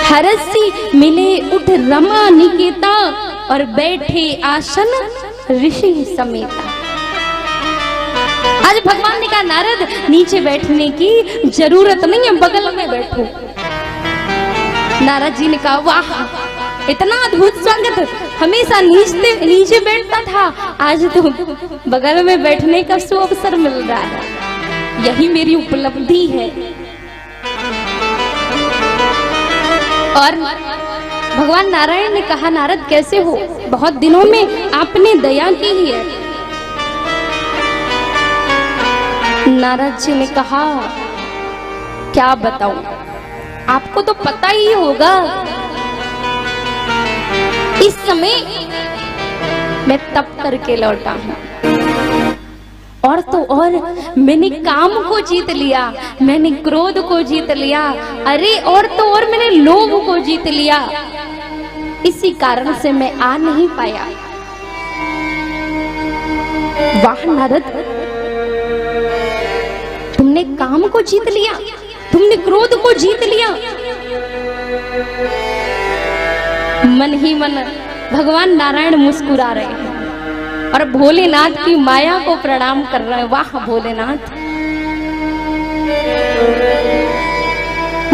हरसी मिले उठ रमा निकेता, और बैठे आसन ऋषि समेता। आज भगवान ने कहा नारद नीचे बैठने की जरूरत नहीं है, बगल में बैठो। नारद जी ने कहा वाह, इतना अद्भुत स्वागत, हमेशा नीचे बैठता था, आज तो बगल में बैठने का सुअवसर मिल रहा है, यही मेरी उपलब्धि है। और भगवान नारायण ने कहा नारद कैसे हो, बहुत दिनों में आपने दया की है। नारद जी ने कहा क्या बताऊं, आपको तो पता ही होगा, इस समय मैं तप करके लौटा हूं, और तो और मैंने काम को जीत लिया, मैंने क्रोध को जीत लिया, अरे और तो और मैंने लोभ को जीत लिया, इसी कारण से मैं आ नहीं पाया। वाह नारद, तुमने काम को जीत लिया, तुमने क्रोध को जीत लिया। मन ही मन भगवान नारायण मुस्कुरा रहे हैं और भोलेनाथ की माया को प्रणाम कर रहे हैं। वाह भोलेनाथ।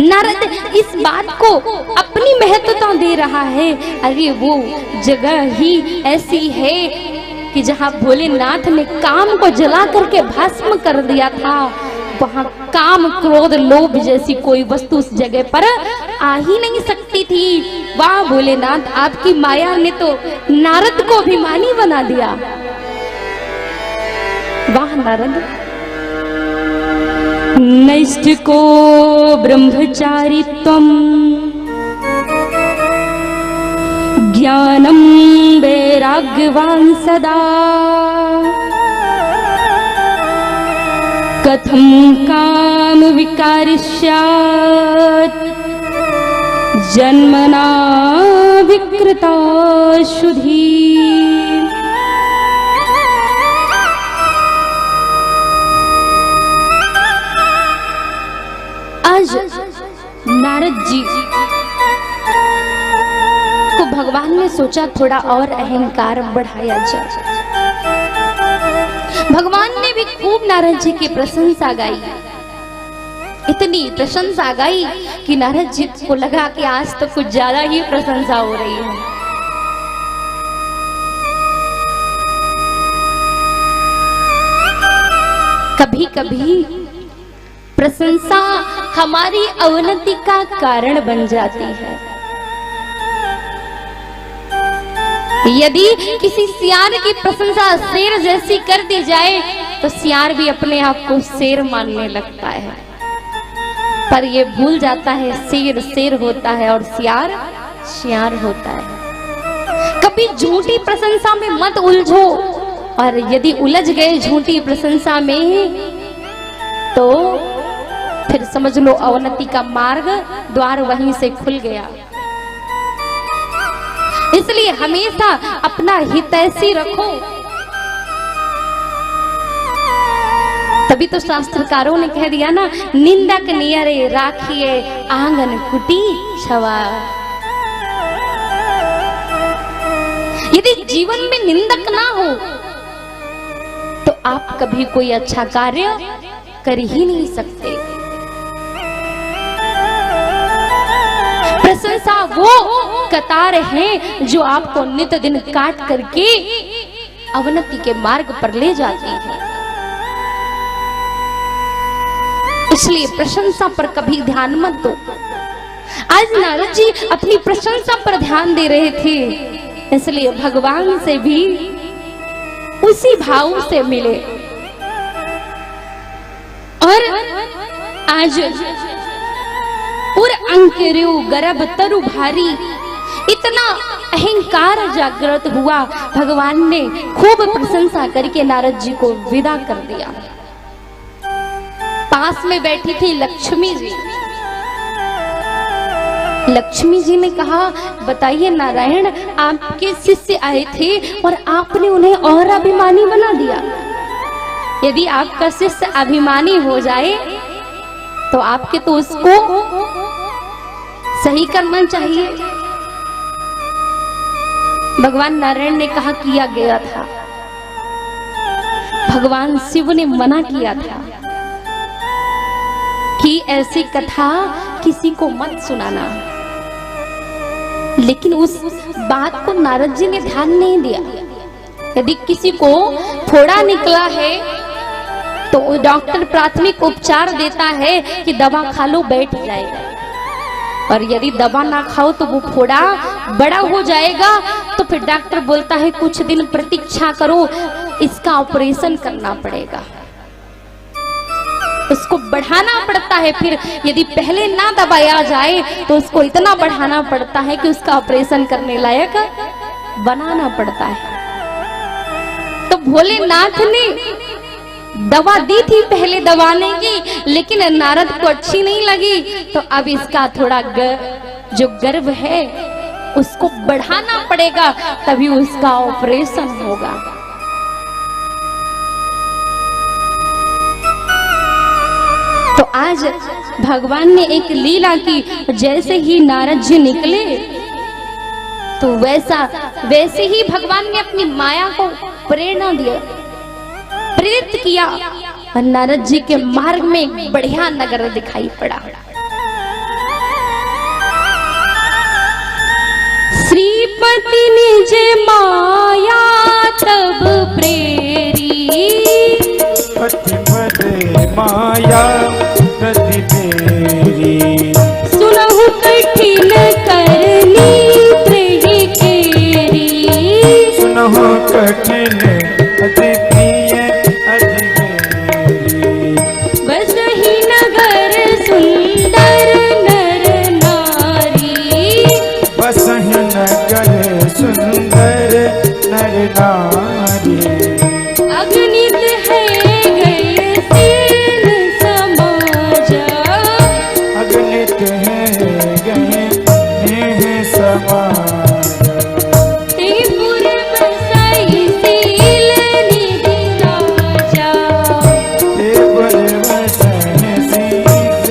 नारद इस बात को अपनी महत्वता दे रहा है, अरे वो जगह ही ऐसी है कि जहाँ भोलेनाथ ने काम को जला करके भस्म कर दिया था, वहाँ काम क्रोध लोभ जैसी कोई वस्तु उस जगह पर आ ही नहीं सकती थी। वाह भोलेनाथ, आपकी माया ने तो नारद को अभिमानी बना दिया। वाह नारद। नैष्ठ को ब्रह्मचारित्वम् ज्ञानम वैराग्यवान् सदा, कथं काम विकारिष्यात् जन्मना विकृता शुद्धि। आज नारद जी को भगवान ने सोचा थोड़ा और अहंकार बढ़ाया जाए। भगवान ने भी खूब नारद जी की प्रशंसा गाई, इतनी प्रशंसा गाई कि नारद जी को लगा कि आज तो कुछ ज्यादा ही प्रशंसा हो रही है। कभी कभी प्रशंसा हमारी अवनति का कारण बन जाती है। यदि किसी सियार की प्रशंसा शेर जैसी कर दी जाए तो सियार भी अपने आप को शेर मानने लगता है, पर ये भूल जाता है शेर शेर होता है और सियार सियार होता है। कभी झूठी प्रशंसा में मत उलझो, और यदि उलझ गए झूठी प्रशंसा में तो फिर समझ लो अवनति का मार्ग द्वार वहीं से खुल गया। इसलिए हमेशा अपना हितैषी रखो। तभी तो शास्त्रकारों ने कह दिया ना, निंदक नियरे राखिए आंगन कुटी छवा। यदि जीवन में निंदक ना हो तो आप कभी कोई अच्छा कार्य कर ही नहीं सकते। प्रशंसा वो कतार है जो आपको नित्य दिन काट करके अवनति के मार्ग पर ले जाती है। इसलिए प्रशंसा पर कभी ध्यान मत दो। आज नारद जी अपनी प्रशंसा पर ध्यान दे रहे थे, इसलिए भगवान से भी उसी भाव से मिले। और आज उर अंकेरु गर्भ तरु भारी, इतना अहंकार जागृत हुआ, भगवान ने खूब प्रशंसा करके नारद जी को विदा कर दिया। पास में बैठी थी लक्ष्मी जी। लक्ष्मी जी ने कहा बताइए नारायण, आपके शिष्य आए थे और आपने उन्हें और अभिमानी बना दिया। यदि आपका शिष्य अभिमानी हो जाए तो आपके तो उसको सही करना चाहिए। भगवान नारायण ने कहा किया गया था, भगवान शिव ने मना किया था कि ऐसी कथा किसी को मत सुनाना। लेकिन उस बात को नारद जी ने ध्यान नहीं दिया। यदि किसी को फोड़ा निकला है तो डॉक्टर प्राथमिक उपचार देता है कि दवा खा लो बैठ जाएगा, और यदि दवा ना खाओ तो वो फोड़ा बड़ा हो जाएगा। तो फिर डॉक्टर बोलता है कुछ दिन प्रतीक्षा करो, इसका ऑपरेशन करना पड़ेगा, उसको बढ़ाना पड़ता है। फिर यदि पहले ना दबाया जाए तो उसको इतना बढ़ाना पड़ता है कि उसका ऑपरेशन करने लायक बनाना पड़ता है। तो भोलेनाथ ने दवा दी थी पहले दबाने की, लेकिन नारद को अच्छी नहीं लगी, तो अब इसका थोड़ा जो गर्भ है उसको बढ़ाना पड़ेगा, तभी उसका ऑपरेशन होगा। तो आज भगवान ने एक लीला की, जैसे ही नारद जी निकले तो वैसे ही भगवान ने अपनी माया को प्रेरणा दिया, प्रेरित किया, और नारद जी के मार्ग में एक बढ़िया नगर दिखाई पड़ा। श्रीपति निज माया तब प्रेरी, पति माया प्रति प्रेरी, सुनहु कठिन करनी प्रेरी केरी, सुनहु कठिन अति प्रिय अति प्रेरी, बसहि नगर सुंदर नर नारी, बसहि नगर सुंदर नर नारी, अगणित है गए तीन समाजा, अगणित है गए नेह समाज, त्रिपुर बसई सील निधि राजा, त्रिपुर बसहि शीस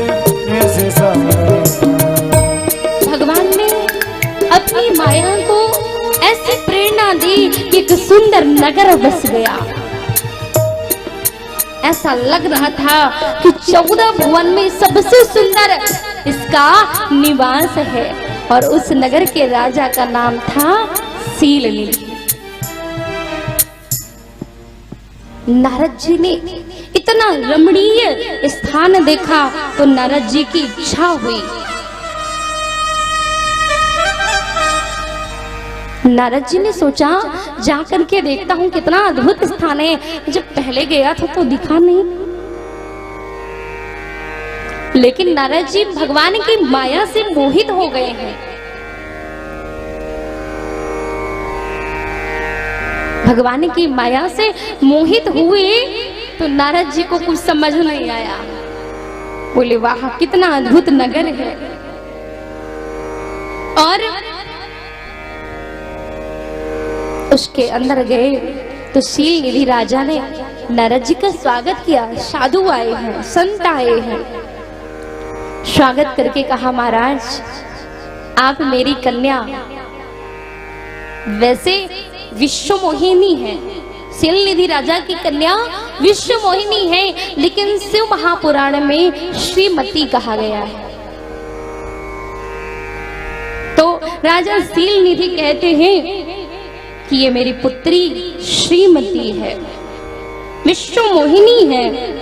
निज समाज। भगवान ने अपनी माया को ऐसी प्रेरणा दी कि एक सुंदर नगर बस गया। ऐसा लग रहा था कि 14 भुवन में सबसे सुंदर इसका निवास है, और उस नगर के राजा का नाम था शीलनिधि। नारद जी ने इतना रमणीय स्थान देखा तो नारद जी की इच्छा हुई। नारद जी ने सोचा जाकर के देखता हूँ कितना अद्भुत स्थान है, जब पहले गया था तो दिखा नहीं। लेकिन नारद जी भगवान की माया से मोहित हो गए हैं। भगवान की माया से मोहित हुए तो नारद जी को कुछ समझ नहीं आया। बोले वाह कितना अद्भुत नगर है। और उसके अंदर गए तो शीलनिधि राजा ने नारद जी का स्वागत किया। साधु आए हैं, संत आए हैं। स्वागत करके कहा महाराज आप मेरी कन्या वैसे विश्व मोहिनी है। शीलनिधि राजा की कन्या विश्व मोहिनी है, लेकिन शिव महापुराण में श्रीमती कहा गया है। तो राजा शीलनिधि कहते हैं कि ये मेरी पुत्री श्रीमती है, विश्व मोहिनी है।